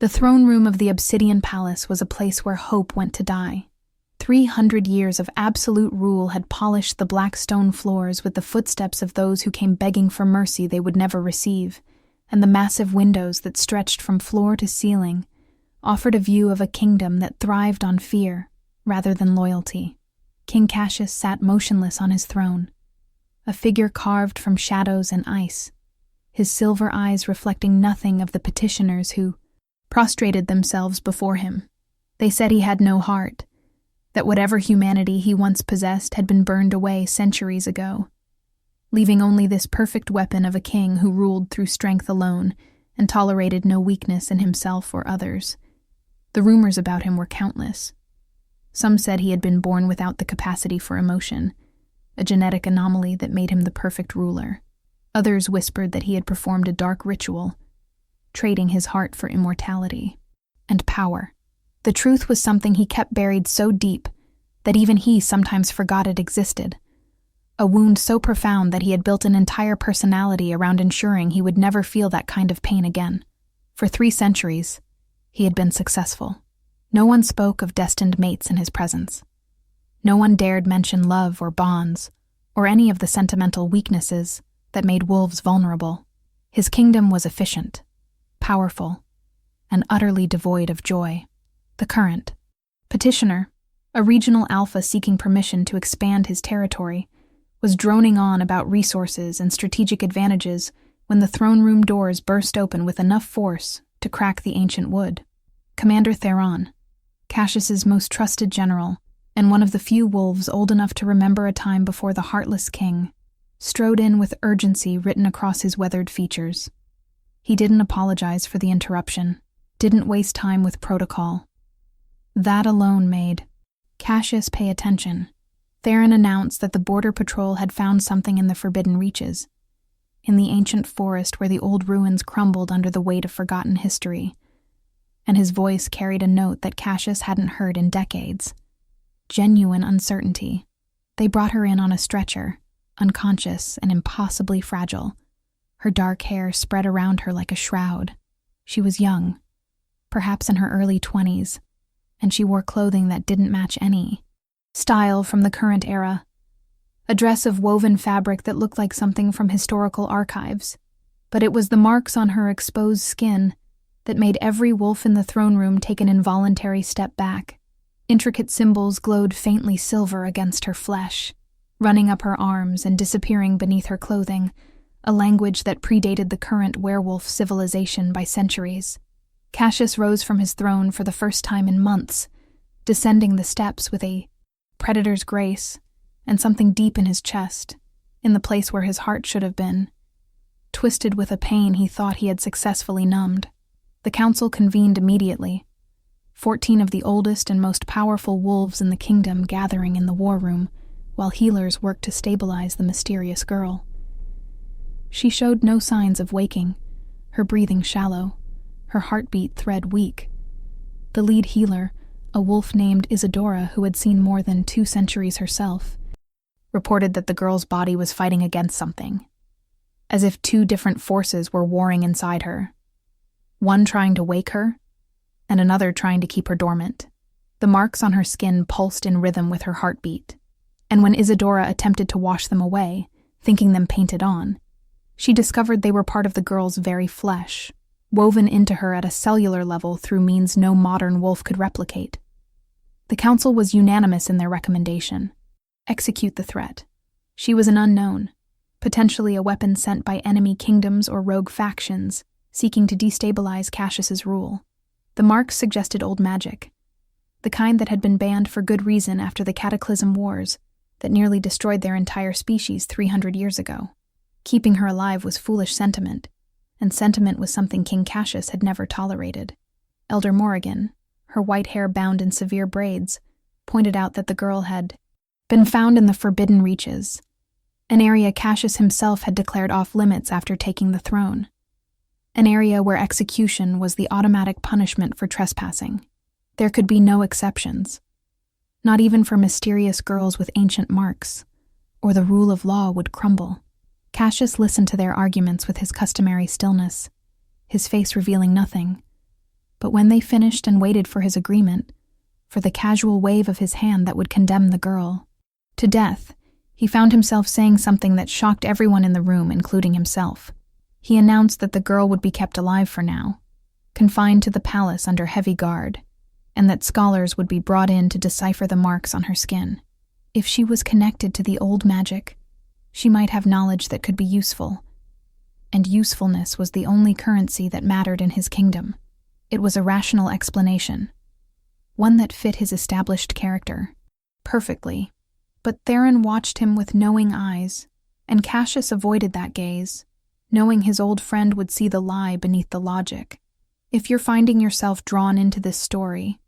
The throne room of the Obsidian Palace was a place where hope went to die. 300 years of absolute rule had polished the black stone floors with the footsteps of those who came begging for mercy they would never receive, and the massive windows that stretched from floor to ceiling offered a view of a kingdom that thrived on fear rather than loyalty. King Cassius sat motionless on his throne, a figure carved from shadows and ice, his silver eyes reflecting nothing of the petitioners who prostrated themselves before him. They said he had no heart, that whatever humanity he once possessed had been burned away centuries ago, leaving only this perfect weapon of a king who ruled through strength alone and tolerated no weakness in himself or others. The rumors about him were countless. Some said he had been born without the capacity for emotion, a genetic anomaly that made him the perfect ruler. Others whispered that he had performed a dark ritual, trading his heart for immortality and power. The truth was something he kept buried so deep that even he sometimes forgot it existed, a wound so profound that he had built an entire personality around ensuring he would never feel that kind of pain again. For 3 centuries, he had been successful. No one spoke of destined mates in his presence. No one dared mention love or bonds, or any of the sentimental weaknesses that made wolves vulnerable. His kingdom was efficient, powerful, and utterly devoid of joy. The current petitioner, a regional alpha seeking permission to expand his territory, was droning on about resources and strategic advantages when the throne room doors burst open with enough force to crack the ancient wood. Commander Theron, Cassius's most trusted general, and one of the few wolves old enough to remember a time before the heartless king, strode in with urgency written across his weathered features. He didn't apologize for the interruption, didn't waste time with protocol. That alone made Cassius pay attention. Theron announced that the Border Patrol had found something in the Forbidden Reaches, in the ancient forest where the old ruins crumbled under the weight of forgotten history, and his voice carried a note that Cassius hadn't heard in decades. Genuine uncertainty. They brought her in on a stretcher, unconscious and impossibly fragile. Her dark hair spread around her like a shroud. She was young, perhaps in her early 20s, and she wore clothing that didn't match any style from the current era. A dress of woven fabric that looked like something from historical archives. But it was the marks on her exposed skin that made every wolf in the throne room take an involuntary step back. Intricate symbols glowed faintly silver against her flesh, running up her arms and disappearing beneath her clothing, a language that predated the current werewolf civilization by centuries. Cassius rose from his throne for the first time in months, descending the steps with a predator's grace and something deep in his chest, in the place where his heart should have been, twisted with a pain he thought he had successfully numbed. The council convened immediately, 14 of the oldest and most powerful wolves in the kingdom gathering in the war room, while healers worked to stabilize the mysterious girl. She showed no signs of waking, her breathing shallow, her heartbeat thread weak. The lead healer, a wolf named Isadora who had seen more than 2 centuries herself, reported that the girl's body was fighting against something, as if 2 different forces were warring inside her, one trying to wake her, and another trying to keep her dormant. The marks on her skin pulsed in rhythm with her heartbeat, and when Isadora attempted to wash them away, thinking them painted on, she discovered they were part of the girl's very flesh, woven into her at a cellular level through means no modern wolf could replicate. The council was unanimous in their recommendation: execute the threat. She was an unknown, potentially a weapon sent by enemy kingdoms or rogue factions seeking to destabilize Cassius's rule. The marks suggested old magic, the kind that had been banned for good reason after the Cataclysm Wars that nearly destroyed their entire species 300 years ago. Keeping her alive was foolish sentiment, and sentiment was something King Cassius had never tolerated. Elder Morrigan, her white hair bound in severe braids, pointed out that the girl had been found in the Forbidden Reaches, an area Cassius himself had declared off-limits after taking the throne, an area where execution was the automatic punishment for trespassing. There could be no exceptions, not even for mysterious girls with ancient marks, or the rule of law would crumble. Cassius listened to their arguments with his customary stillness, his face revealing nothing But when they finished and waited for his agreement, for the casual wave of his hand that would condemn the girl to death, he found himself saying something that shocked everyone in the room, including himself. He announced that the girl would be kept alive for now, confined to the palace under heavy guard, and that scholars would be brought in to decipher the marks on her skin. If she was connected to the old magic, she might have knowledge that could be useful, and usefulness was the only currency that mattered in his kingdom. It was a rational explanation, one that fit his established character perfectly. But Theron watched him with knowing eyes, and Cassius avoided that gaze, knowing his old friend would see the lie beneath the logic. If you're finding yourself drawn into this story,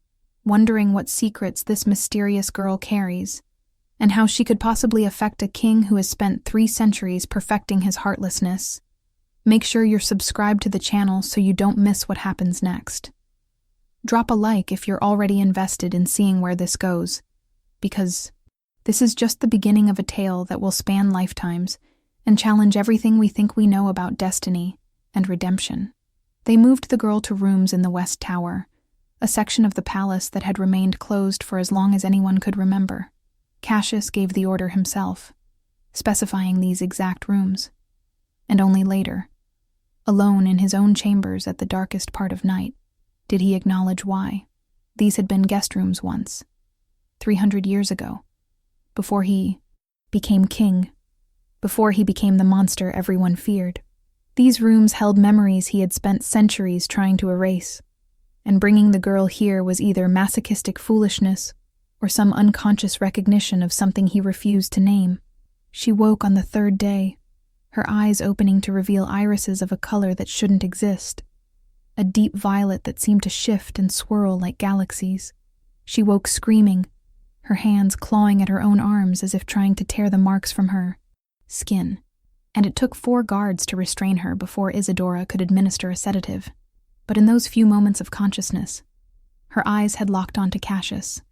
wondering what secrets this mysterious girl carries, and how she could possibly affect a king who has spent 3 centuries perfecting his heartlessness, make sure you're subscribed to the channel so you don't miss what happens next. Drop a like if you're already invested in seeing where this goes, because this is just the beginning of a tale that will span lifetimes and challenge everything we think we know about destiny and redemption. They moved the girl to rooms in the West Tower, a section of the palace that had remained closed for as long as anyone could remember. Cassius gave the order himself, specifying these exact rooms, and only later, alone in his own chambers at the darkest part of night, did he acknowledge why. These had been guest rooms once, 300 years ago, before he became king, before he became the monster everyone feared. These rooms held memories he had spent centuries trying to erase, and bringing the girl here was either masochistic foolishness or some unconscious recognition of something he refused to name. She woke on the 3rd day, her eyes opening to reveal irises of a color that shouldn't exist, a deep violet that seemed to shift and swirl like galaxies. She woke screaming, her hands clawing at her own arms as if trying to tear the marks from her skin, and it took 4 guards to restrain her before Isadora could administer a sedative. But in those few moments of consciousness, her eyes had locked onto Cassius,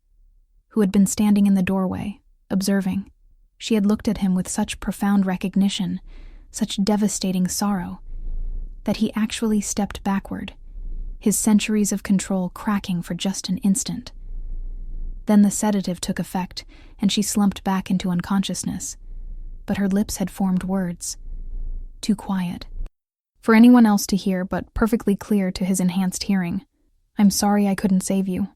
who had been standing in the doorway, observing. She had looked at him with such profound recognition, such devastating sorrow, that he actually stepped backward, his centuries of control cracking for just an instant. Then the sedative took effect, and she slumped back into unconsciousness, but her lips had formed words, too quiet for anyone else to hear, but perfectly clear to his enhanced hearing. "I'm sorry I couldn't save you."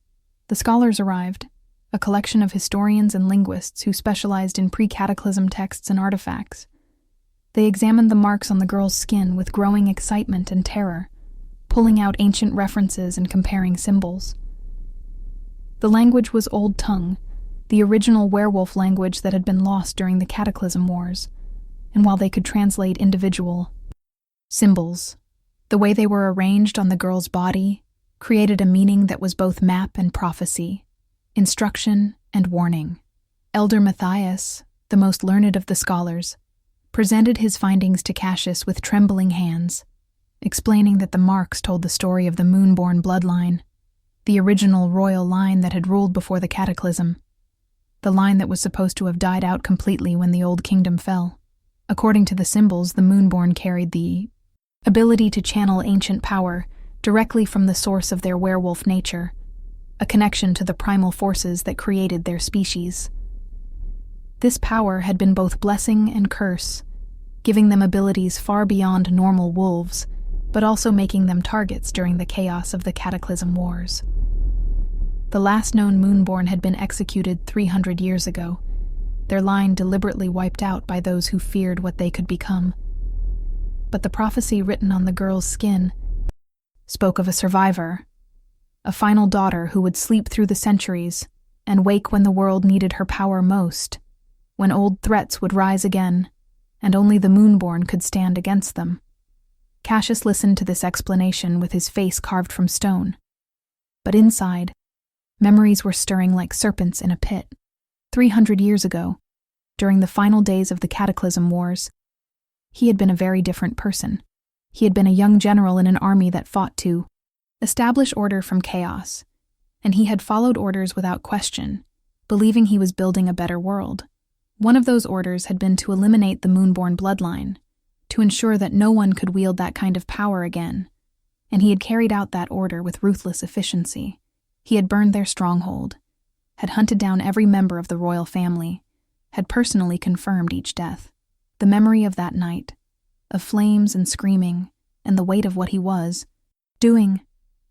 The scholars arrived, a collection of historians and linguists who specialized in pre-cataclysm texts and artifacts. They examined the marks on the girl's skin with growing excitement and terror, pulling out ancient references and comparing symbols. The language was Old Tongue, the original werewolf language that had been lost during the Cataclysm Wars, and while they could translate individual symbols, the way they were arranged on the girl's body created a meaning that was both map and prophecy, instruction and warning. Elder Matthias, the most learned of the scholars, presented his findings to Cassius with trembling hands, explaining that the marks told the story of the Moonborn bloodline, the original royal line that had ruled before the Cataclysm, the line that was supposed to have died out completely when the Old Kingdom fell. According to the symbols, the Moonborn carried the ability to channel ancient power directly from the source of their werewolf nature, a connection to the primal forces that created their species. This power had been both blessing and curse, giving them abilities far beyond normal wolves, but also making them targets during the chaos of the Cataclysm Wars. The last known Moonborn had been executed 300 years ago, their line deliberately wiped out by those who feared what they could become. But the prophecy written on the girl's skin spoke of a survivor, a final daughter who would sleep through the centuries and wake when the world needed her power most, when old threats would rise again, and only the Moonborn could stand against them. Cassius listened to this explanation with his face carved from stone. But inside, memories were stirring like serpents in a pit. 300 years ago, during the final days of the Cataclysm Wars, he had been a very different person. He had been a young general in an army that fought to establish order from chaos, and he had followed orders without question, believing he was building a better world. One of those orders had been to eliminate the Moonborn bloodline, to ensure that no one could wield that kind of power again. and he had carried out that order with ruthless efficiency. He had burned their stronghold, had hunted down every member of the royal family, had personally confirmed each death. The memory of that night, of flames and screaming, and the weight of what he was doing,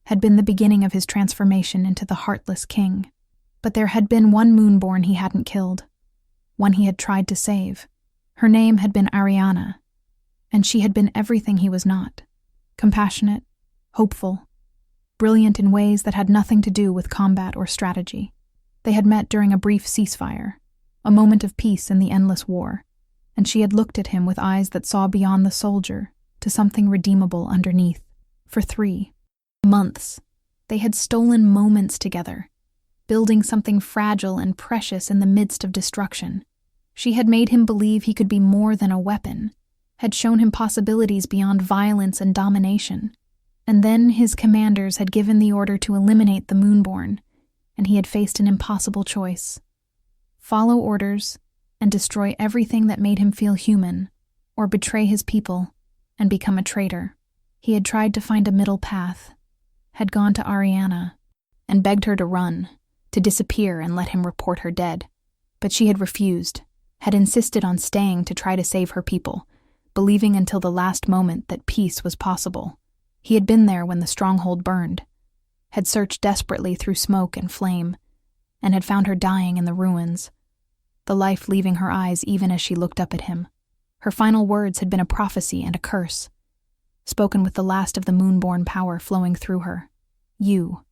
had been the beginning of his transformation into the heartless king. But there had been one Moonborn he hadn't killed, one he had tried to save. Her name had been Ariana, and she had been everything he was not: compassionate, hopeful, brilliant in ways that had nothing to do with combat or strategy. They had met during a brief ceasefire, a moment of peace in the endless war, and she had looked at him with eyes that saw beyond the soldier to something redeemable underneath. For 3 months, they had stolen moments together, building something fragile and precious in the midst of destruction. She had made him believe he could be more than a weapon, had shown him possibilities beyond violence and domination. And then his commanders had given the order to eliminate the Moonborn, and he had faced an impossible choice: follow orders and destroy everything that made him feel human, or betray his people and become a traitor. He had tried to find a middle path, had gone to Ariana and begged her to run, to disappear and let him report her dead. But she had refused, had insisted on staying to try to save her people, believing until the last moment that peace was possible. He had been there when the stronghold burned, had searched desperately through smoke and flame, and had found her dying in the ruins, the life leaving her eyes even as she looked up at him. Her final words had been a prophecy and a curse, spoken with the last of the Moonborn power flowing through her. You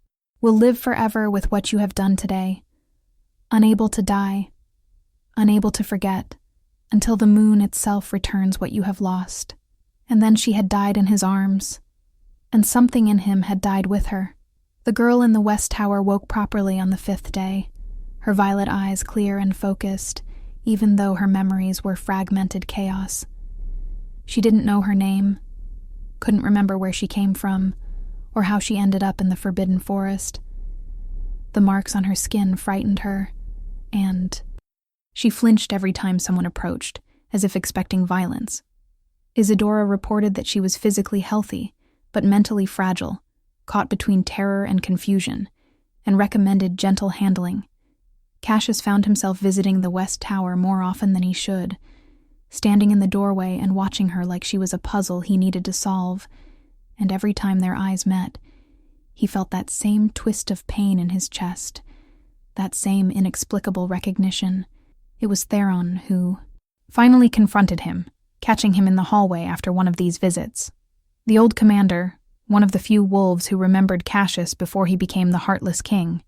will live forever with what you have done today, unable to die, unable to forget, until the moon itself returns what you have lost. And then she had died in his arms, and something in him had died with her. The girl in the West Tower woke properly on the 5th day, her violet eyes clear and focused, even though her memories were fragmented chaos. She didn't know her name, couldn't remember where she came from, or how she ended up in the Forbidden Forest. The marks on her skin frightened her, and she flinched every time someone approached, as if expecting violence. Isadora reported that she was physically healthy, but mentally fragile, caught between terror and confusion, and recommended gentle handling. Cassius found himself visiting the West Tower more often than he should, standing in the doorway and watching her like she was a puzzle he needed to solve, and every time their eyes met, he felt that same twist of pain in his chest, that same inexplicable recognition. It was Theron who finally confronted him, catching him in the hallway after one of these visits. The old commander, one of the few wolves who remembered Cassius before he became the Heartless King,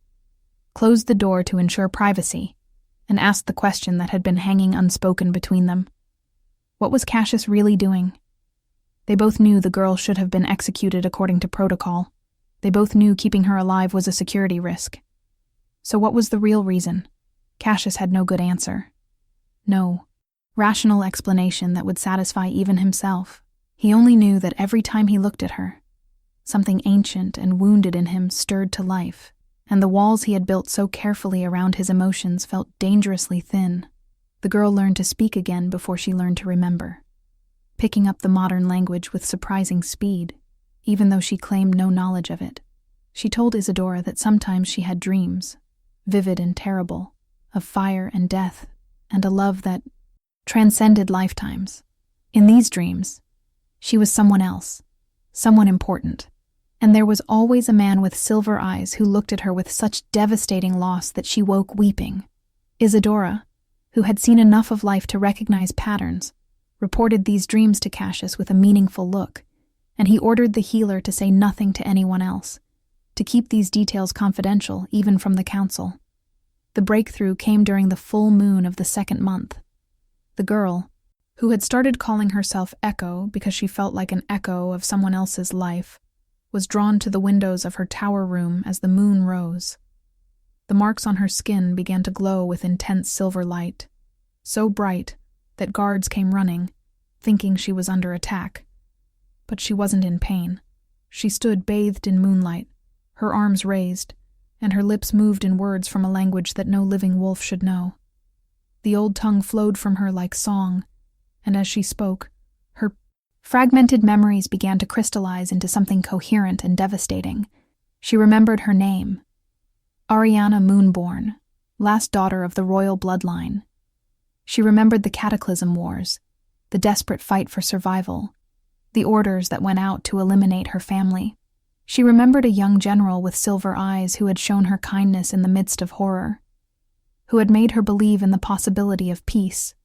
closed the door to ensure privacy, and asked the question that had been hanging unspoken between them. What was Cassius really doing? They both knew the girl should have been executed according to protocol. They both knew keeping her alive was a security risk. So what was the real reason? Cassius had no good answer. No rational explanation that would satisfy even himself. He only knew that every time he looked at her, something ancient and wounded in him stirred to life, and the walls he had built so carefully around his emotions felt dangerously thin. The girl learned to speak again before she learned to remember, picking up the modern language with surprising speed, even though she claimed no knowledge of it. She told Isadora that sometimes she had dreams, vivid and terrible, of fire and death, and a love that transcended lifetimes. In these dreams, she was someone else, someone important, and there was always a man with silver eyes who looked at her with such devastating loss that she woke weeping. Isadora, who had seen enough of life to recognize patterns, reported these dreams to Cassius with a meaningful look, and he ordered the healer to say nothing to anyone else, to keep these details confidential even from the council. The breakthrough came during the full moon of the 2nd month. The girl, who had started calling herself Echo because she felt like an echo of someone else's life, was drawn to the windows of her tower room as the moon rose. The marks on her skin began to glow with intense silver light, so bright that guards came running, thinking she was under attack. But she wasn't in pain. She stood bathed in moonlight, her arms raised, and her lips moved in words from a language that no living wolf should know. The old tongue flowed from her like song, and as she spoke, her Fragmented memories began to crystallize into something coherent and devastating. She remembered her name, Ariana Moonborn, last daughter of the royal bloodline. She remembered the Cataclysm Wars, the desperate fight for survival, the orders that went out to eliminate her family. She remembered a young general with silver eyes who had shown her kindness in the midst of horror, who had made her believe in the possibility of peace.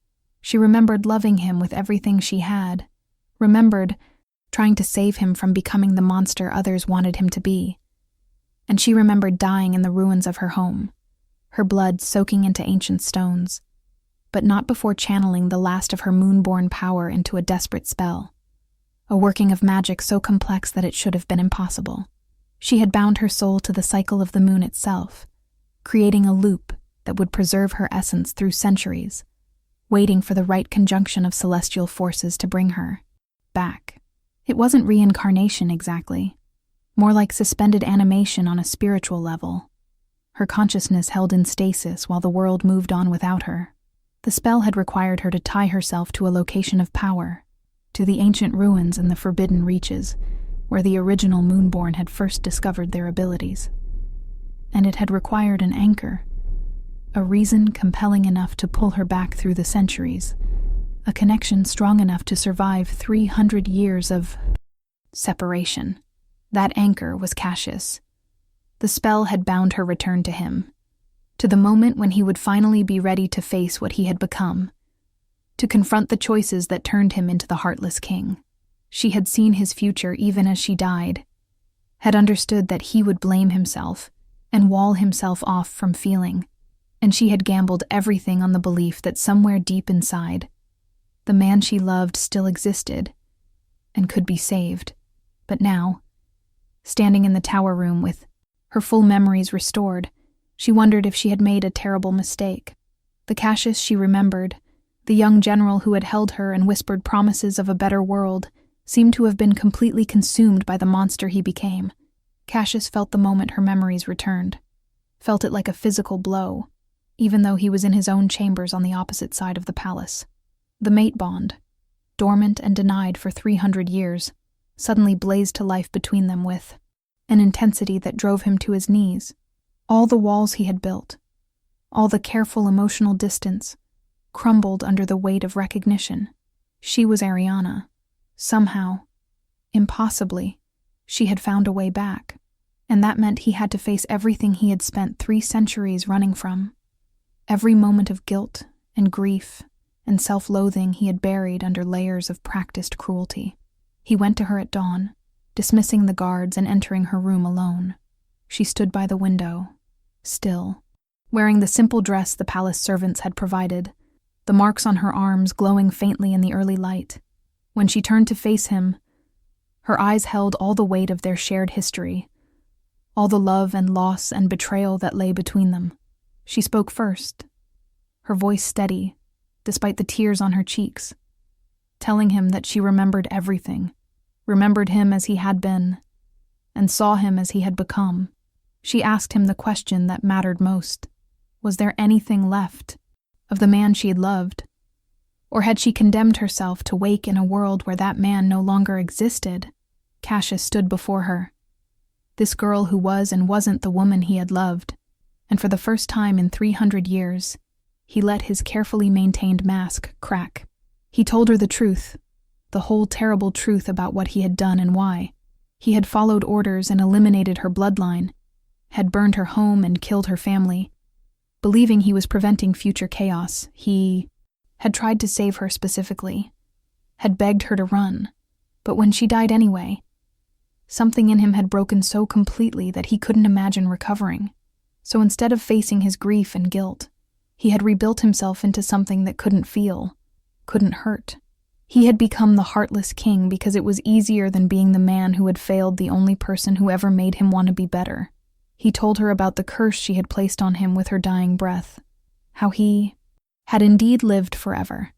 She remembered loving him with everything she had, remembered trying to save him from becoming the monster others wanted him to be. And she remembered dying in the ruins of her home, her blood soaking into ancient stones, but not before channeling the last of her moonborn power into a desperate spell, a working of magic so complex that it should have been impossible. She had bound her soul to the cycle of the moon itself, creating a loop that would preserve her essence through centuries, waiting for the right conjunction of celestial forces to bring her back. It wasn't reincarnation exactly, more like suspended animation on a spiritual level, her consciousness held in stasis while the world moved on without her. The spell had required her to tie herself to a location of power, to the ancient ruins and the forbidden reaches, where the original Moonborn had first discovered their abilities. And it had required an anchor, a reason compelling enough to pull her back through the centuries, a connection strong enough to survive 300 years of separation. That anchor was Cassius. The spell had bound her return to him, to the moment when he would finally be ready to face what he had become, to confront the choices that turned him into the heartless king. She had seen his future even as she died, had understood that he would blame himself and wall himself off from feeling, and she had gambled everything on the belief that somewhere deep inside, the man she loved still existed and could be saved. But now, standing in the tower room with her full memories restored, she wondered if she had made a terrible mistake. The Cassius she remembered, the young general who had held her and whispered promises of a better world, seemed to have been completely consumed by the monster he became. Cassius felt the moment her memories returned, felt it like a physical blow, even though he was in his own chambers on the opposite side of the palace. The mate bond, dormant and denied for 300 years, suddenly blazed to life between them with an intensity that drove him to his knees. All the walls he had built, all the careful emotional distance, crumbled under the weight of recognition. She was Ariana. Somehow, impossibly, she had found a way back, and that meant he had to face everything he had spent 3 centuries running from. Every moment of guilt and grief and self-loathing he had buried under layers of practiced cruelty. He went to her at dawn, dismissing the guards and entering her room alone. She stood by the window, still, wearing the simple dress the palace servants had provided, the marks on her arms glowing faintly in the early light. When she turned to face him, her eyes held all the weight of their shared history, all the love and loss and betrayal that lay between them. She spoke first, her voice steady, despite the tears on her cheeks, telling him that she remembered everything, remembered him as he had been, and saw him as he had become. She asked him the question that mattered most. Was there anything left of the man she had loved? Or had she condemned herself to wake in a world where that man no longer existed? Cassius stood before her, this girl who was and wasn't the woman he had loved, and for the first time in 300 years, he let his carefully maintained mask crack. He told her the truth, the whole terrible truth about what he had done and why. He had followed orders and eliminated her bloodline, had burned her home and killed her family. Believing he was preventing future chaos, he had tried to save her specifically, had begged her to run, but when she died anyway, something in him had broken so completely that he couldn't imagine recovering. So instead of facing his grief and guilt, he had rebuilt himself into something that couldn't feel, couldn't hurt. He had become the heartless king because it was easier than being the man who had failed the only person who ever made him want to be better. He told her about the curse she had placed on him with her dying breath, how he had indeed lived forever,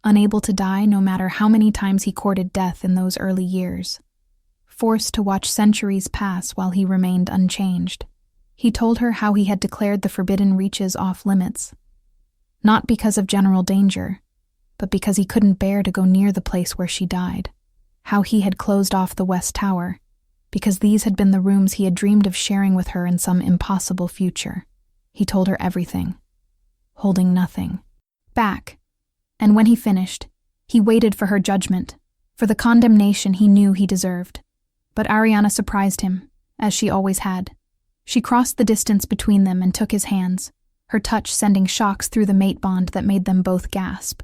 unable to die no matter how many times he courted death in those early years, forced to watch centuries pass while he remained unchanged. He told her how he had declared the forbidden reaches off limits, not because of general danger, but because he couldn't bear to go near the place where she died. how he had closed off the West Tower, because these had been the rooms he had dreamed of sharing with her in some impossible future. He told her everything, holding nothing back. And when he finished, he waited for her judgment, for the condemnation he knew he deserved. But Ariana surprised him, as she always had. She crossed the distance between them and took his hands, her touch sending shocks through the mate bond that made them both gasp.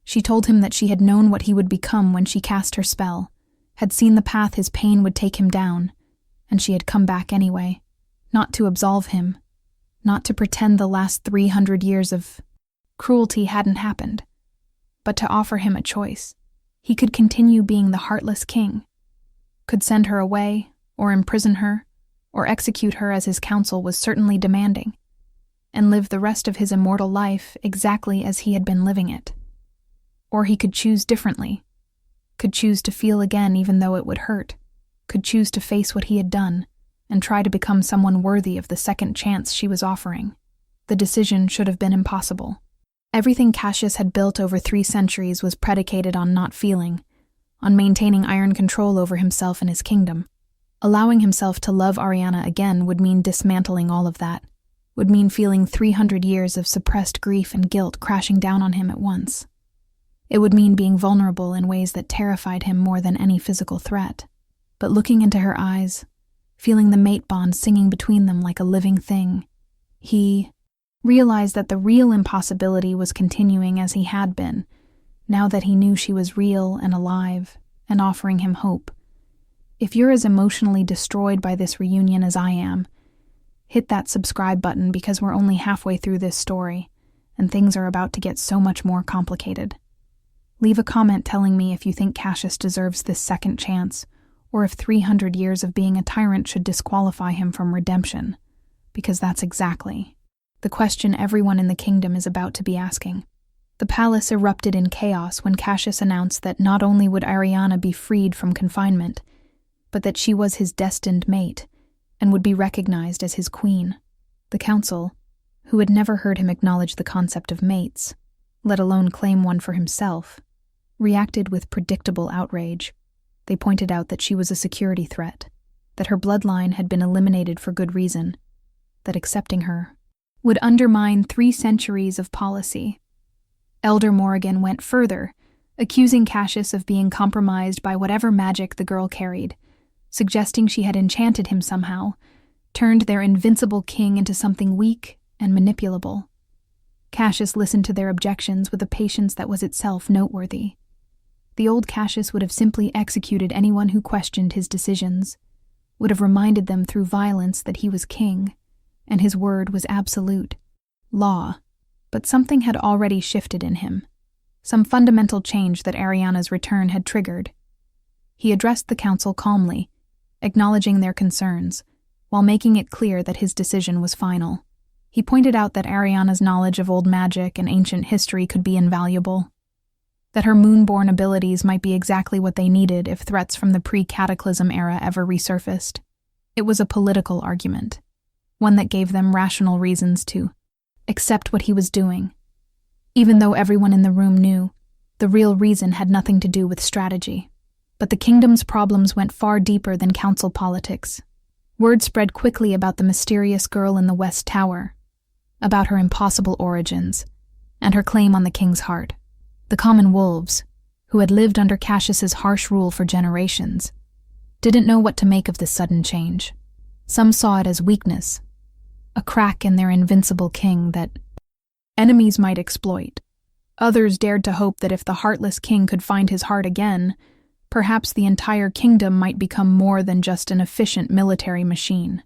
She told him that she had known what he would become when she cast her spell, had seen the path his pain would take him down, and she had come back anyway, not to absolve him, not to pretend the last 300 years of cruelty hadn't happened, but to offer him a choice. He could continue being the heartless king, could send her away, or imprison her, or execute her as his counsel was certainly demanding, and live the rest of his immortal life exactly as he had been living it. Or he could choose differently, could choose to feel again even though it would hurt, could choose to face what he had done, and try to become someone worthy of the second chance she was offering. The decision should have been impossible. Everything Cassius had built over 3 centuries was predicated on not feeling, on maintaining iron control over himself and his kingdom. Allowing himself to love Ariana again would mean dismantling all of that, would mean feeling 300 years of suppressed grief and guilt crashing down on him at once. It would mean being vulnerable in ways that terrified him more than any physical threat. But looking into her eyes, feeling the mate bond singing between them like a living thing, he realized that the real impossibility was continuing as he had been, now that he knew she was real and alive and offering him hope. If you're as emotionally destroyed by this reunion as I am, hit that subscribe button because we're only halfway through this story, and things are about to get so much more complicated. Leave a comment telling me if you think Cassius deserves this second chance, or if 300 years of being a tyrant should disqualify him from redemption, because that's exactly the question everyone in the kingdom is about to be asking. The palace erupted in chaos when Cassius announced that not only would Ariana be freed from confinement, but that she was his destined mate and would be recognized as his queen. The council, who had never heard him acknowledge the concept of mates, let alone claim one for himself, reacted with predictable outrage. They pointed out that she was a security threat, that her bloodline had been eliminated for good reason, that accepting her would undermine 3 centuries of policy. Elder Morrigan went further, accusing Cassius of being compromised by whatever magic the girl carried, suggesting she had enchanted him somehow, turned their invincible king into something weak and manipulable. Cassius listened to their objections with a patience that was itself noteworthy. The old Cassius would have simply executed anyone who questioned his decisions, would have reminded them through violence that he was king, and his word was absolute law. But something had already shifted in him, some fundamental change that Ariana's return had triggered. He addressed the council calmly, acknowledging their concerns, while making it clear that his decision was final. He pointed out that Ariana's knowledge of old magic and ancient history could be invaluable, that her moonborn abilities might be exactly what they needed if threats from the pre-cataclysm era ever resurfaced. It was a political argument, one that gave them rational reasons to accept what he was doing, even though everyone in the room knew the real reason had nothing to do with strategy. But the kingdom's problems went far deeper than council politics. Word spread quickly about the mysterious girl in the West Tower, about her impossible origins, and her claim on the king's heart. The common wolves, who had lived under Cassius's harsh rule for generations, didn't know what to make of this sudden change. Some saw it as weakness, a crack in their invincible king that enemies might exploit. Others dared to hope that if the heartless king could find his heart again, perhaps the entire kingdom might become more than just an efficient military machine.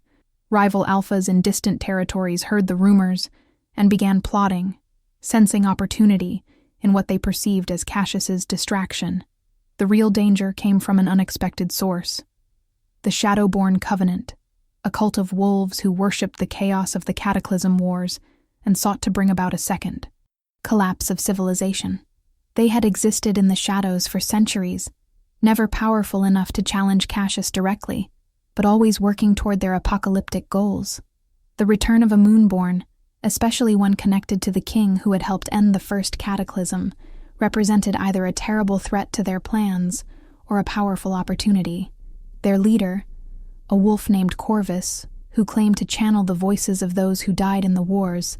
Rival alphas in distant territories heard the rumors and began plotting, sensing opportunity in what they perceived as Cassius's distraction. The real danger came from an unexpected source: the Shadowborn Covenant, a cult of wolves who worshipped the chaos of the Cataclysm Wars and sought to bring about a second collapse of civilization. They had existed in the shadows for centuries, never powerful enough to challenge Cassius directly, but always working toward their apocalyptic goals. The return of a Moonborn, especially one connected to the king who had helped end the first cataclysm, represented either a terrible threat to their plans or a powerful opportunity. Their leader, a wolf named Corvus, who claimed to channel the voices of those who died in the wars,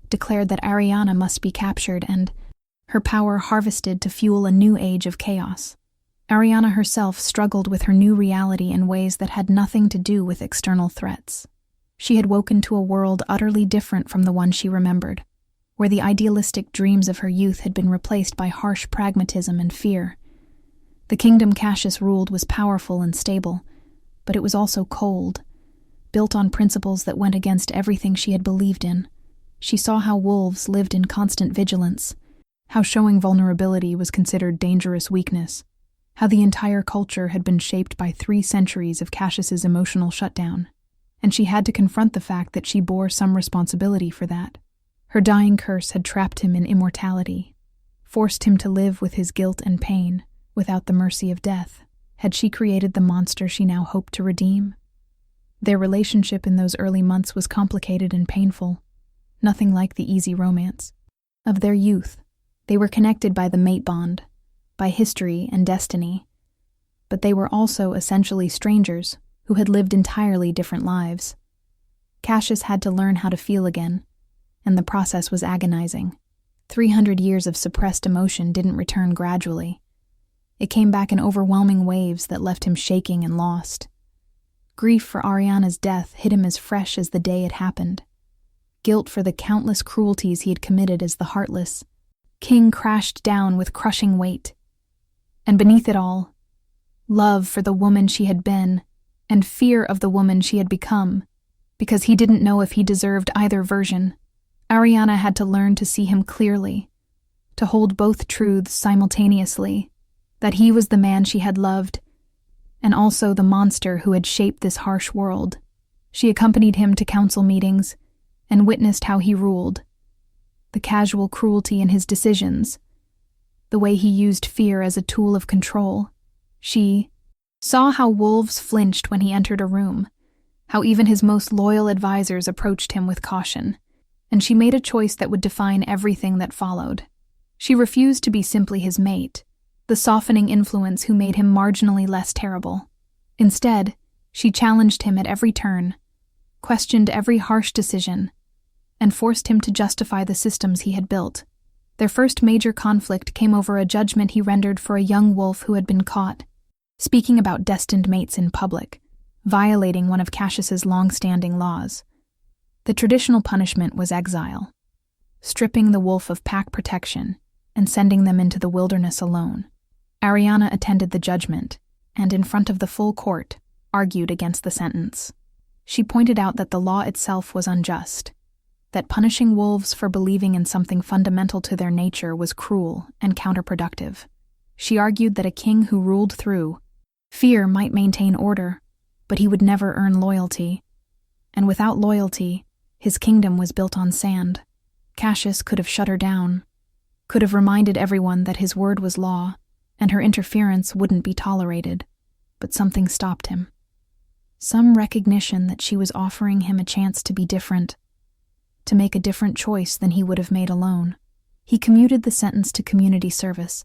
declared that Ariana must be captured and her power harvested to fuel a new age of chaos. Ariana herself struggled with her new reality in ways that had nothing to do with external threats. She had woken to a world utterly different from the one she remembered, where the idealistic dreams of her youth had been replaced by harsh pragmatism and fear. The kingdom Cassius ruled was powerful and stable, but it was also cold, built on principles that went against everything she had believed in. She saw how wolves lived in constant vigilance, how showing vulnerability was considered dangerous weakness, how the entire culture had been shaped by 3 centuries of Cassius's emotional shutdown, and she had to confront the fact that she bore some responsibility for that. Her dying curse had trapped him in immortality, forced him to live with his guilt and pain, without the mercy of death. Had she created the monster she now hoped to redeem? Their relationship in those early months was complicated and painful, nothing like the easy romance of their youth. They were connected by the mate bond, by history and destiny, but they were also essentially strangers who had lived entirely different lives. Cassius had to learn how to feel again, and the process was agonizing. 300 years of suppressed emotion didn't return gradually. It came back in overwhelming waves that left him shaking and lost. Grief for Ariana's death hit him as fresh as the day it happened. Guilt for the countless cruelties he had committed as the heartless king crashed down with crushing weight. And beneath it all, love for the woman she had been, and fear of the woman she had become, because he didn't know if he deserved either version. Ariana had to learn to see him clearly, to hold both truths simultaneously, that he was the man she had loved, and also the monster who had shaped this harsh world. She accompanied him to council meetings and witnessed how he ruled, the casual cruelty in his decisions, the way he used fear as a tool of control. She saw how wolves flinched when he entered a room, how even his most loyal advisors approached him with caution, and she made a choice that would define everything that followed. She refused to be simply his mate, the softening influence who made him marginally less terrible. Instead, she challenged him at every turn, questioned every harsh decision, and forced him to justify the systems he had built. Their first major conflict came over a judgment he rendered for a young wolf who had been caught speaking about destined mates in public, violating one of Cassius's long-standing laws. The traditional punishment was exile, stripping the wolf of pack protection and sending them into the wilderness alone. Ariana attended the judgment, and in front of the full court, argued against the sentence. She pointed out that the law itself was unjust, that punishing wolves for believing in something fundamental to their nature was cruel and counterproductive. She argued that a king who ruled through fear might maintain order, but he would never earn loyalty, and without loyalty, his kingdom was built on sand. Cassius could have shut her down, could have reminded everyone that his word was law, and her interference wouldn't be tolerated, but something stopped him. Some recognition that she was offering him a chance to be different, to make a different choice than he would have made alone. He commuted the sentence to community service.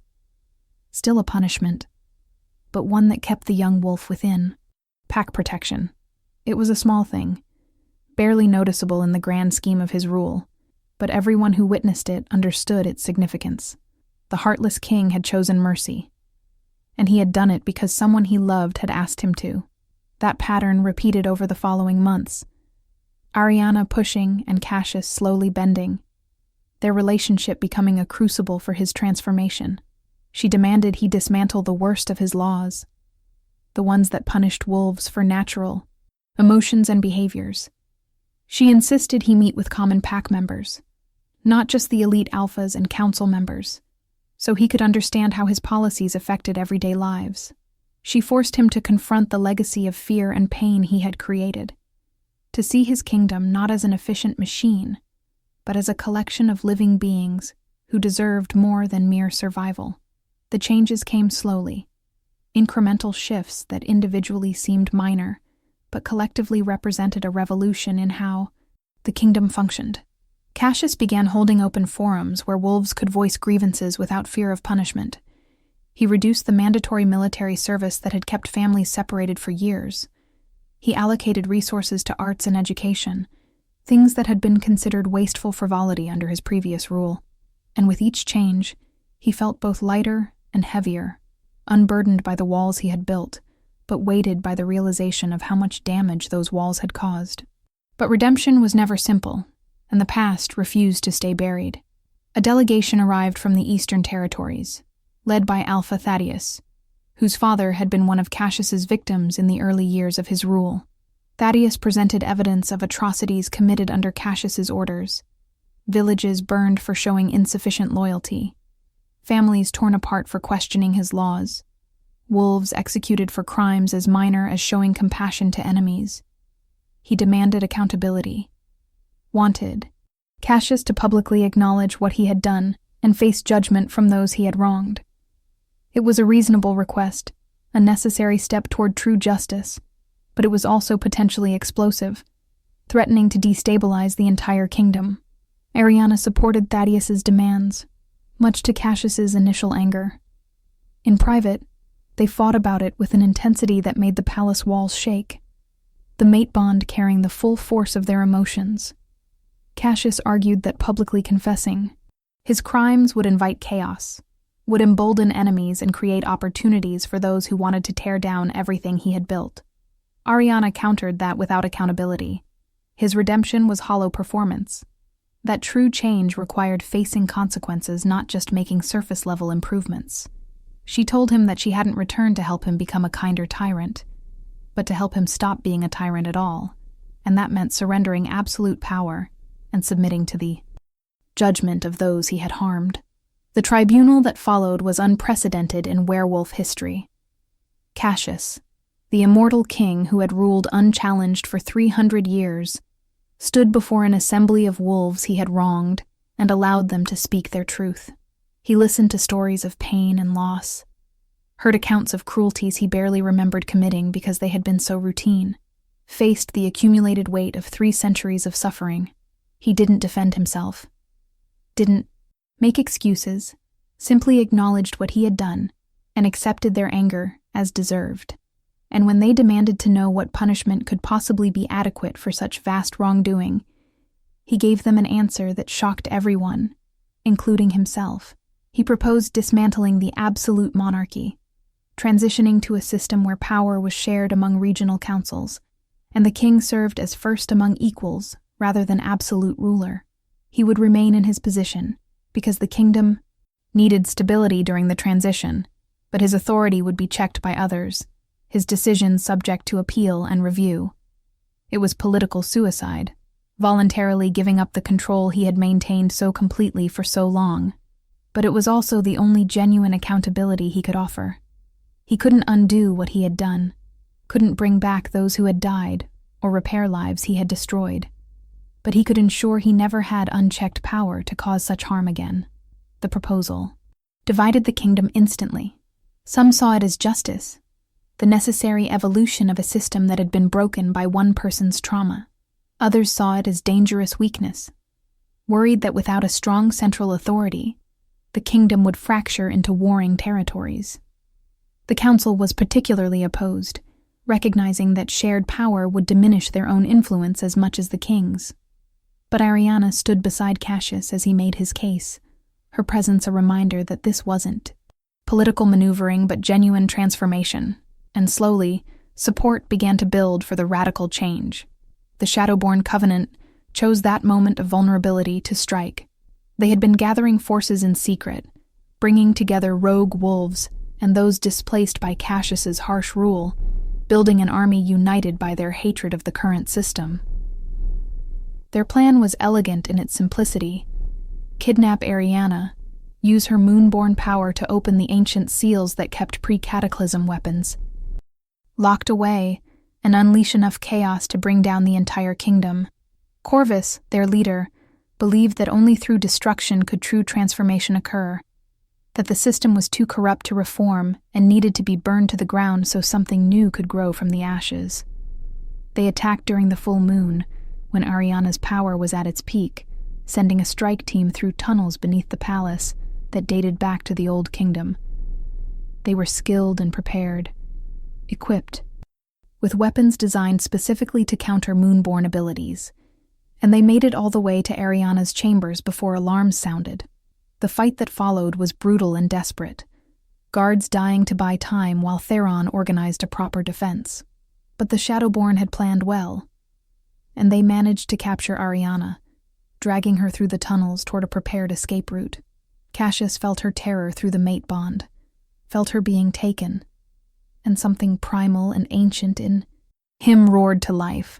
Still a punishment, but one that kept the young wolf within. Pack protection. It was a small thing, barely noticeable in the grand scheme of his rule, but everyone who witnessed it understood its significance. The heartless king had chosen mercy, and he had done it because someone he loved had asked him to. That pattern repeated over the following months, Ariana pushing and Cassius slowly bending, their relationship becoming a crucible for his transformation. She demanded he dismantle the worst of his laws, the ones that punished wolves for natural emotions and behaviors. She insisted he meet with common pack members, not just the elite alphas and council members, so he could understand how his policies affected everyday lives. She forced him to confront the legacy of fear and pain he had created, to see his kingdom not as an efficient machine, but as a collection of living beings who deserved more than mere survival. The changes came slowly, incremental shifts that individually seemed minor, but collectively represented a revolution in how the kingdom functioned. Cassius began holding open forums where wolves could voice grievances without fear of punishment. He reduced the mandatory military service that had kept families separated for years. He allocated resources to arts and education, things that had been considered wasteful frivolity under his previous rule. And with each change, he felt both lighter and heavier, unburdened by the walls he had built, but weighted by the realization of how much damage those walls had caused. But redemption was never simple, and the past refused to stay buried. A delegation arrived from the Eastern Territories, led by Alpha Thaddeus, whose father had been one of Cassius's victims in the early years of his rule. Thaddeus presented evidence of atrocities committed under Cassius's orders. Villages burned for showing insufficient loyalty, families torn apart for questioning his laws, wolves executed for crimes as minor as showing compassion to enemies. He demanded accountability. Wanted Cassius to publicly acknowledge what he had done and face judgment from those he had wronged. It was a reasonable request, a necessary step toward true justice, but it was also potentially explosive, threatening to destabilize the entire kingdom. Ariana supported Thaddeus's demands, much to Cassius's initial anger. In private, they fought about it with an intensity that made the palace walls shake, the mate bond carrying the full force of their emotions. Cassius argued that publicly confessing his crimes would invite chaos, would embolden enemies and create opportunities for those who wanted to tear down everything he had built. Ariana countered that without accountability, his redemption was hollow performance, that true change required facing consequences, not just making surface-level improvements. She told him that she hadn't returned to help him become a kinder tyrant, but to help him stop being a tyrant at all, and that meant surrendering absolute power and submitting to the judgment of those he had harmed. The tribunal that followed was unprecedented in werewolf history. Cassius, the immortal king who had ruled unchallenged for 300 years, stood before an assembly of wolves he had wronged and allowed them to speak their truth. He listened to stories of pain and loss, heard accounts of cruelties he barely remembered committing because they had been so routine, faced the accumulated weight of 3 centuries of suffering. He didn't defend himself, didn't make excuses, simply acknowledged what he had done and accepted their anger as deserved. And when they demanded to know what punishment could possibly be adequate for such vast wrongdoing, he gave them an answer that shocked everyone, including himself. He proposed dismantling the absolute monarchy, transitioning to a system where power was shared among regional councils, and the king served as first among equals rather than absolute ruler. He would remain in his position, because the kingdom needed stability during the transition, but his authority would be checked by others, his decisions subject to appeal and review. It was political suicide, voluntarily giving up the control he had maintained so completely for so long. But it was also the only genuine accountability he could offer. He couldn't undo what he had done, couldn't bring back those who had died, or repair lives he had destroyed. But he could ensure he never had unchecked power to cause such harm again. The proposal divided the kingdom instantly. Some saw it as justice, the necessary evolution of a system that had been broken by one person's trauma. Others saw it as dangerous weakness, worried that without a strong central authority, the kingdom would fracture into warring territories. The council was particularly opposed, recognizing that shared power would diminish their own influence as much as the king's. But Ariana stood beside Cassius as he made his case, her presence a reminder that this wasn't political maneuvering but genuine transformation, and slowly, support began to build for the radical change. The Shadowborn Covenant chose that moment of vulnerability to strike. They had been gathering forces in secret, bringing together rogue wolves and those displaced by Cassius's harsh rule, building an army united by their hatred of the current system. Their plan was elegant in its simplicity. Kidnap Ariana, use her moonborn power to open the ancient seals that kept pre-cataclysm weapons. Locked away, and unleash enough chaos to bring down the entire kingdom. Corvus, their leader, believed that only through destruction could true transformation occur, that the system was too corrupt to reform and needed to be burned to the ground so something new could grow from the ashes. They attacked during the full moon, when Ariana's power was at its peak, sending a strike team through tunnels beneath the palace that dated back to the Old Kingdom. They were skilled and prepared, equipped, with weapons designed specifically to counter moonborn abilities, and they made it all the way to Ariana's chambers before alarms sounded. The fight that followed was brutal and desperate, guards dying to buy time while Theron organized a proper defense. But the Shadowborn had planned well, and they managed to capture Ariana, dragging her through the tunnels toward a prepared escape route. Cassius felt her terror through the mate bond, felt her being taken, and something primal and ancient in him roared to life.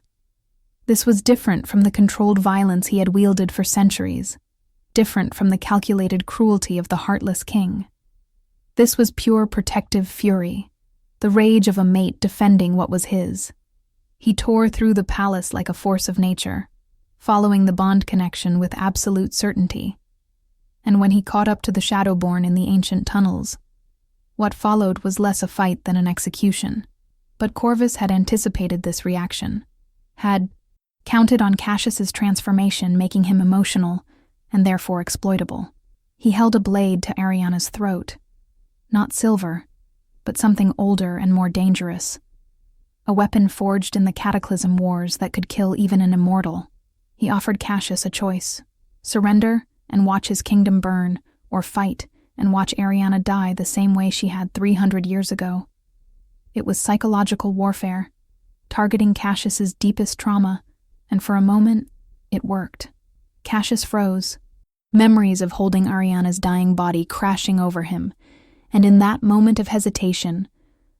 This was different from the controlled violence he had wielded for centuries, different from the calculated cruelty of the heartless king. This was pure protective fury, the rage of a mate defending what was his. He tore through the palace like a force of nature, following the bond connection with absolute certainty. And when he caught up to the Shadowborn in the ancient tunnels, what followed was less a fight than an execution. But Corvus had anticipated this reaction, had counted on Cassius's transformation making him emotional and therefore exploitable. He held a blade to Ariana's throat, not silver, but something older and more dangerous, a weapon forged in the Cataclysm Wars that could kill even an immortal. He offered Cassius a choice: surrender and watch his kingdom burn, or fight and watch Ariana die the same way she had 300 years ago. It was psychological warfare, targeting Cassius's deepest trauma, and for a moment, it worked. Cassius froze, memories of holding Ariana's dying body crashing over him, and in that moment of hesitation,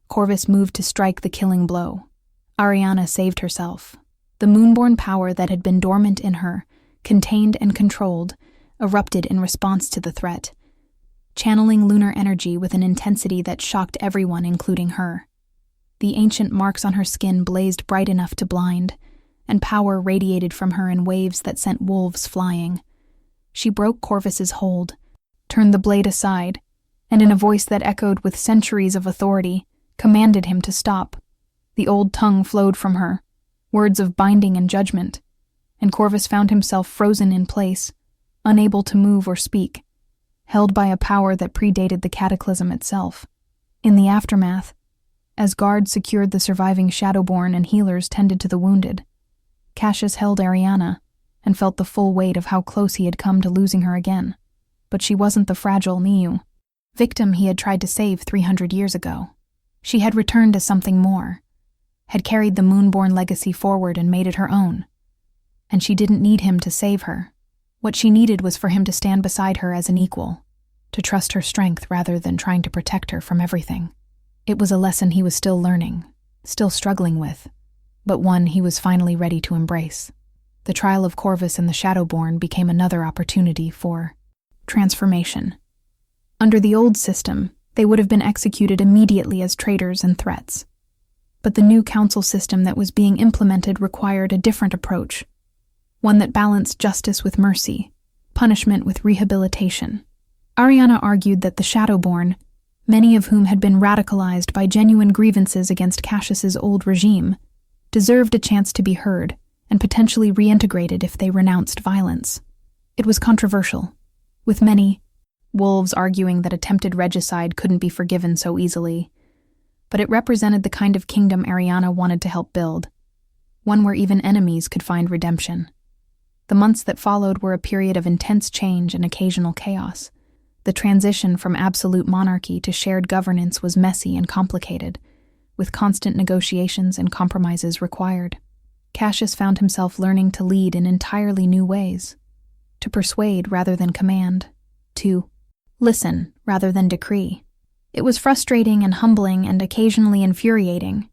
Corvus moved to strike the killing blow. Ariana saved herself. The moonborn power that had been dormant in her, contained and controlled, erupted in response to the threat, channeling lunar energy with an intensity that shocked everyone, including her. The ancient marks on her skin blazed bright enough to blind, and power radiated from her in waves that sent wolves flying. She broke Corvus's hold, turned the blade aside, and in a voice that echoed with centuries of authority, commanded him to stop. The old tongue flowed from her, words of binding and judgment, and Corvus found himself frozen in place, unable to move or speak, held by a power that predated the cataclysm itself. In the aftermath, as guards secured the surviving Shadowborn and healers tended to the wounded, Cassius held Ariana and felt the full weight of how close he had come to losing her again. But she wasn't the fragile Niu, victim he had tried to save 300 years ago. She had returned as something more, had carried the Moonborn legacy forward and made it her own. And she didn't need him to save her. What she needed was for him to stand beside her as an equal, to trust her strength rather than trying to protect her from everything. It was a lesson he was still learning, still struggling with, but one he was finally ready to embrace. The trial of Corvus and the Shadowborn became another opportunity for transformation. Under the old system, they would have been executed immediately as traitors and threats. But the new council system that was being implemented required a different approach, one that balanced justice with mercy, punishment with rehabilitation. Ariana argued that the Shadowborn, many of whom had been radicalized by genuine grievances against Cassius's old regime, deserved a chance to be heard and potentially reintegrated if they renounced violence. It was controversial, with many wolves arguing that attempted regicide couldn't be forgiven so easily, but it represented the kind of kingdom Ariana wanted to help build, one where even enemies could find redemption. The months that followed were a period of intense change and occasional chaos. The transition from absolute monarchy to shared governance was messy and complicated, with constant negotiations and compromises required. Cassius found himself learning to lead in entirely new ways, to persuade rather than command, to listen rather than decree. It was frustrating and humbling and occasionally infuriating,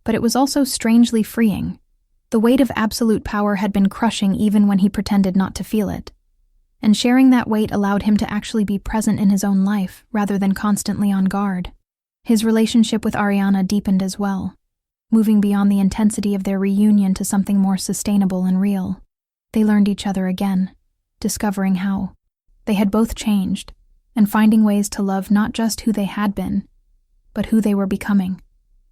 but it was also strangely freeing. The weight of absolute power had been crushing even when he pretended not to feel it, and sharing that weight allowed him to actually be present in his own life rather than constantly on guard. His relationship with Ariana deepened as well, moving beyond the intensity of their reunion to something more sustainable and real. They learned each other again, discovering how they had both changed, and finding ways to love not just who they had been, but who they were becoming.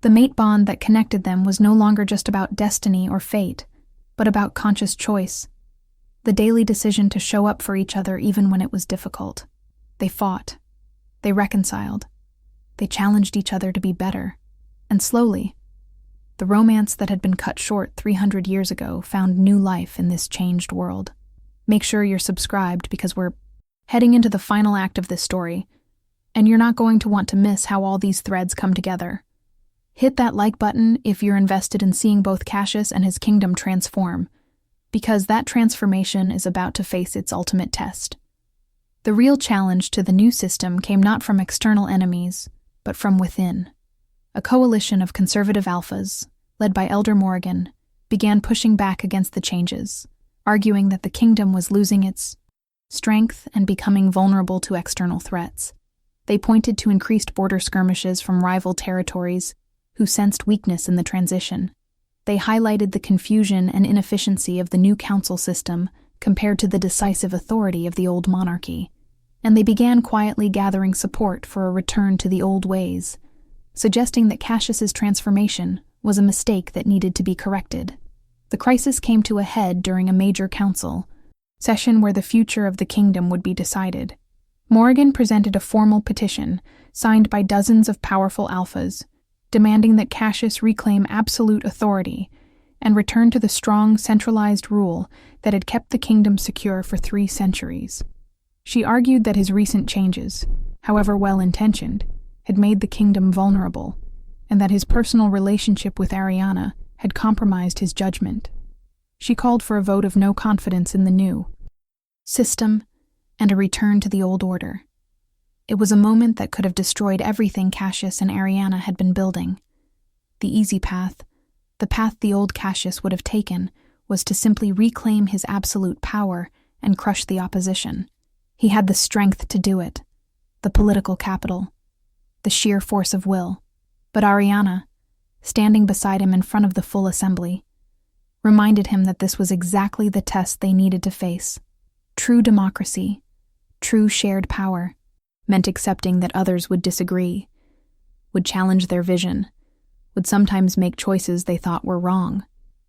The mate bond that connected them was no longer just about destiny or fate, but about conscious choice, the daily decision to show up for each other even when it was difficult. They fought, they reconciled, They challenged each other to be better. And slowly, the romance that had been cut short 300 years ago found new life in this changed world. Make sure you're subscribed because we're heading into the final act of this story, and you're not going to want to miss how all these threads come together. Hit that like button if you're invested in seeing both Cassius and his kingdom transform, because that transformation is about to face its ultimate test. The real challenge to the new system came not from external enemies, but from within. A coalition of conservative alphas, led by Elder Morgan, began pushing back against the changes, arguing that the kingdom was losing its strength and becoming vulnerable to external threats. They pointed to increased border skirmishes from rival territories who sensed weakness in the transition. They highlighted the confusion and inefficiency of the new council system compared to the decisive authority of the old monarchy, and they began quietly gathering support for a return to the old ways, suggesting that Cassius's transformation was a mistake that needed to be corrected. The crisis came to a head during a major council session where the future of the kingdom would be decided. Morgan presented a formal petition, signed by dozens of powerful alphas, demanding that Cassius reclaim absolute authority and return to the strong, centralized rule that had kept the kingdom secure for 3 centuries. She argued that his recent changes, however well-intentioned, had made the kingdom vulnerable, and that his personal relationship with Ariana had compromised his judgment. She called for a vote of no confidence in the new system and a return to the old order. It was a moment that could have destroyed everything Cassius and Ariana had been building. The easy path, the path the old Cassius would have taken, was to simply reclaim his absolute power and crush the opposition. He had the strength to do it, the political capital, the sheer force of will. But Ariana, standing beside him in front of the full assembly, reminded him that this was exactly the test they needed to face. True democracy, true shared power, meant accepting that others would disagree, would challenge their vision, would sometimes make choices they thought were wrong.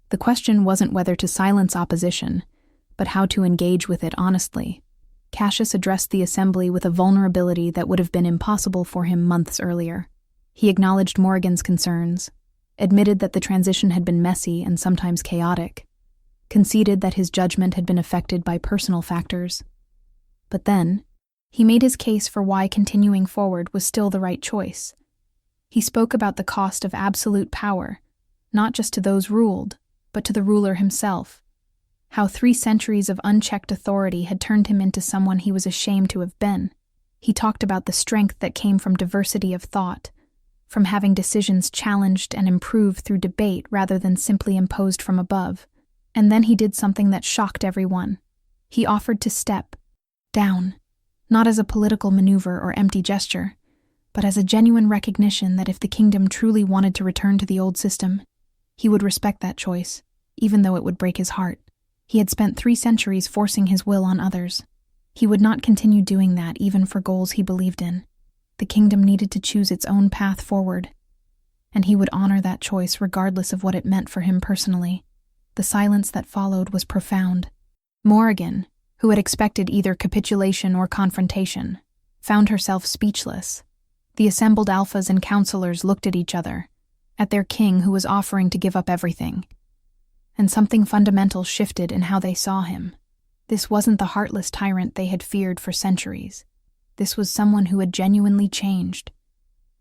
The question wasn't whether to silence opposition, but how to engage with it honestly. Cassius addressed the assembly with a vulnerability that would have been impossible for him months earlier. He acknowledged Morgan's concerns, admitted that the transition had been messy and sometimes chaotic, conceded that his judgment had been affected by personal factors. But then, he made his case for why continuing forward was still the right choice. He spoke about the cost of absolute power, not just to those ruled, but to the ruler himself. How 3 centuries of unchecked authority had turned him into someone he was ashamed to have been. He talked about the strength that came from diversity of thought, from having decisions challenged and improved through debate rather than simply imposed from above. And then he did something that shocked everyone. He offered to step down, not as a political maneuver or empty gesture, but as a genuine recognition that if the kingdom truly wanted to return to the old system, he would respect that choice, even though it would break his heart. He had spent 3 centuries forcing his will on others. He would not continue doing that even for goals he believed in. The kingdom needed to choose its own path forward, and he would honor that choice regardless of what it meant for him personally. The silence that followed was profound. Morgan, who had expected either capitulation or confrontation, found herself speechless. The assembled alphas and counselors looked at each other, at their king who was offering to give up everything. And something fundamental shifted in how they saw him. This wasn't the heartless tyrant they had feared for centuries. This was someone who had genuinely changed,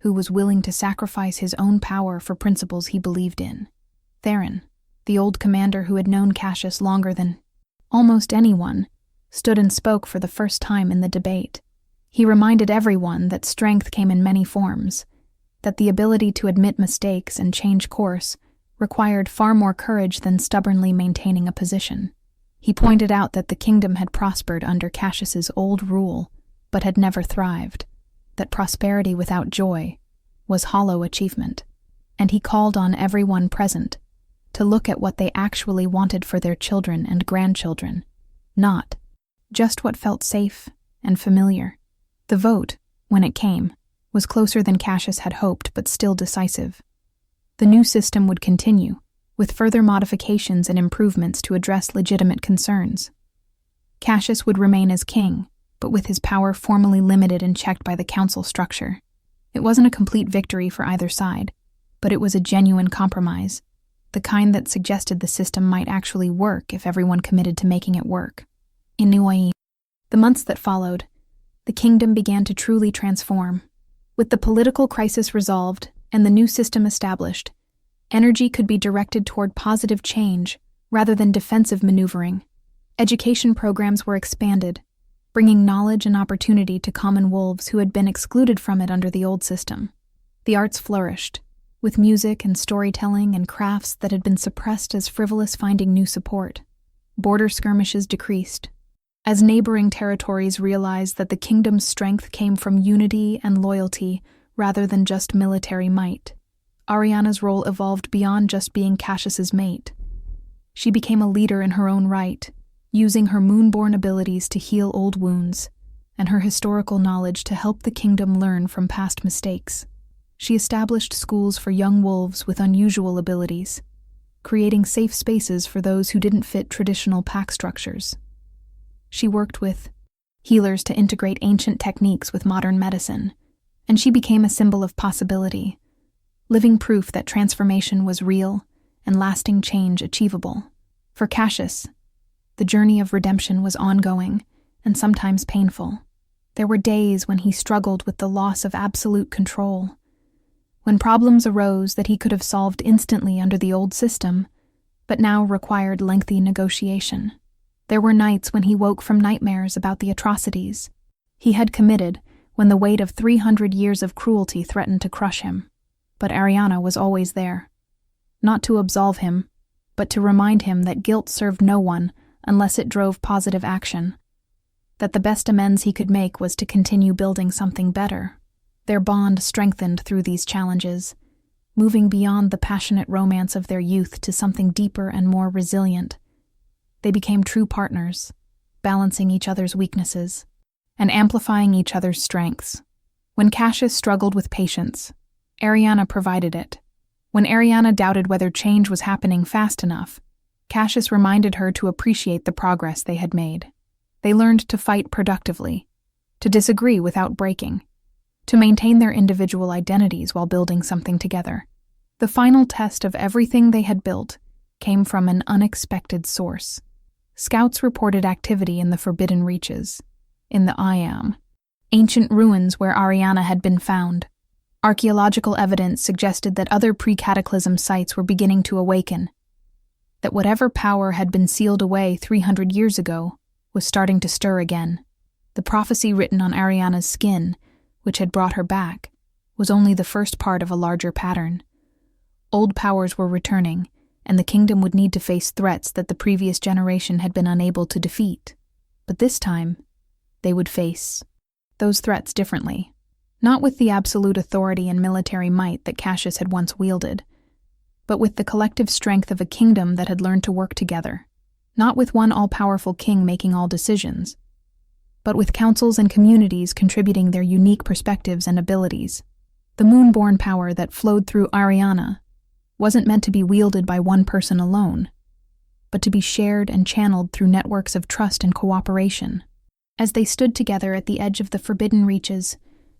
who was willing to sacrifice his own power for principles he believed in. Theron, the old commander who had known Cassius longer than almost anyone, stood and spoke for the first time in the debate. He reminded everyone that strength came in many forms, that the ability to admit mistakes and change course required far more courage than stubbornly maintaining a position. He pointed out that the kingdom had prospered under Cassius's old rule, but had never thrived, that prosperity without joy was hollow achievement, and he called on everyone present to look at what they actually wanted for their children and grandchildren, not just what felt safe and familiar. The vote, when it came, was closer than Cassius had hoped, but still decisive. The new system would continue, with further modifications and improvements to address legitimate concerns. Cassius would remain as king, but with his power formally limited and checked by the council structure. It wasn't a complete victory for either side, but it was a genuine compromise, the kind that suggested the system might actually work if everyone committed to making it work. In Niue, the months that followed, the kingdom began to truly transform. With the political crisis resolved and the new system established, energy could be directed toward positive change rather than defensive maneuvering. Education programs were expanded, bringing knowledge and opportunity to common wolves who had been excluded from it under the old system. The arts flourished, with music and storytelling and crafts that had been suppressed as frivolous finding new support. Border skirmishes decreased, as neighboring territories realized that the kingdom's strength came from unity and loyalty rather than just military might. Ariana's role evolved beyond just being Cassius's mate. She became a leader in her own right, using her moonborn abilities to heal old wounds, and her historical knowledge to help the kingdom learn from past mistakes. She established schools for young wolves with unusual abilities, creating safe spaces for those who didn't fit traditional pack structures. She worked with healers to integrate ancient techniques with modern medicine, and she became a symbol of possibility, living proof that transformation was real and lasting change achievable. For Cassius, the journey of redemption was ongoing and sometimes painful. There were days when he struggled with the loss of absolute control, when problems arose that he could have solved instantly under the old system, but now required lengthy negotiation. There were nights when he woke from nightmares about the atrocities he had committed when the weight of 300 years of cruelty threatened to crush him. But Ariana was always there, not to absolve him, but to remind him that guilt served no one unless it drove positive action, that the best amends he could make was to continue building something better. Their bond strengthened through these challenges, moving beyond the passionate romance of their youth to something deeper and more resilient. They became true partners, balancing each other's weaknesses and amplifying each other's strengths. When Cassius struggled with patience, Ariana provided it. When Ariana doubted whether change was happening fast enough, Cassius reminded her to appreciate the progress they had made. They learned to fight productively, to disagree without breaking, to maintain their individual identities while building something together. The final test of everything they had built came from an unexpected source. Scouts reported activity in the Forbidden Reaches, in the Iam, ancient ruins where Ariana had been found. Archaeological evidence suggested that other pre-cataclysm sites were beginning to awaken, that whatever power had been sealed away 300 years ago was starting to stir again. The prophecy written on Ariana's skin, which had brought her back, was only the first part of a larger pattern. Old powers were returning, and the kingdom would need to face threats that the previous generation had been unable to defeat. But this time, they would face those threats differently. Not with the absolute authority and military might that Cassius had once wielded, but with the collective strength of a kingdom that had learned to work together. Not with one all-powerful king making all decisions, but with councils and communities contributing their unique perspectives and abilities. The moonborn power that flowed through Ariana wasn't meant to be wielded by one person alone, but to be shared and channeled through networks of trust and cooperation. As they stood together at the edge of the Forbidden Reaches,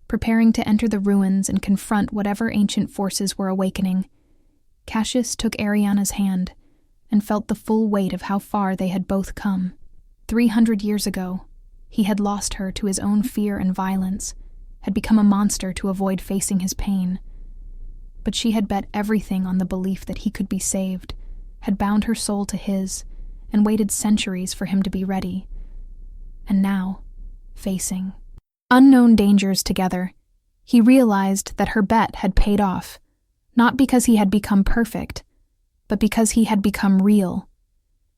preparing to enter the ruins and confront whatever ancient forces were awakening, Cassius took Ariana's hand and felt the full weight of how far they had both come. 300 years ago, he had lost her to his own fear and violence, had become a monster to avoid facing his pain. But she had bet everything on the belief that he could be saved, had bound her soul to his, and waited centuries for him to be ready. And now, facing unknown dangers together, he realized that her bet had paid off, not because he had become perfect, but because he had become real,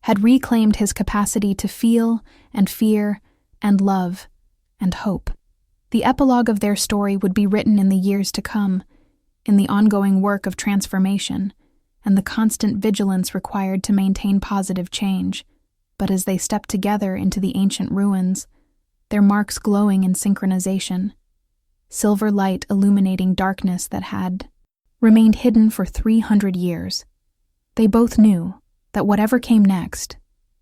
had reclaimed his capacity to feel and fear and love and hope. The epilogue of their story would be written in the years to come, in the ongoing work of transformation and the constant vigilance required to maintain positive change. But as they stepped together into the ancient ruins, their marks glowing in synchronization, silver light illuminating darkness that had remained hidden for 300 years, they both knew that whatever came next,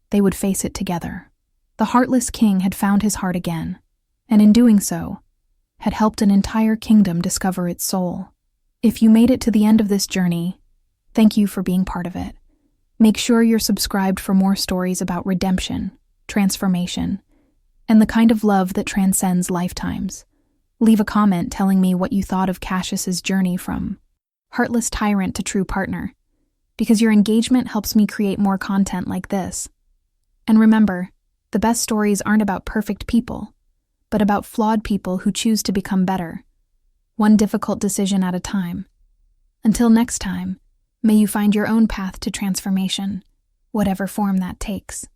they would face it together. The heartless king had found his heart again, and in doing so, had helped an entire kingdom discover its soul. If you made it to the end of this journey, thank you for being part of it. Make sure you're subscribed for more stories about redemption, transformation, and the kind of love that transcends lifetimes. Leave a comment telling me what you thought of Cassius's journey from heartless tyrant to true partner, because your engagement helps me create more content like this. And remember, the best stories aren't about perfect people, but about flawed people who choose to become better, one difficult decision at a time. Until next time, may you find your own path to transformation, whatever form that takes.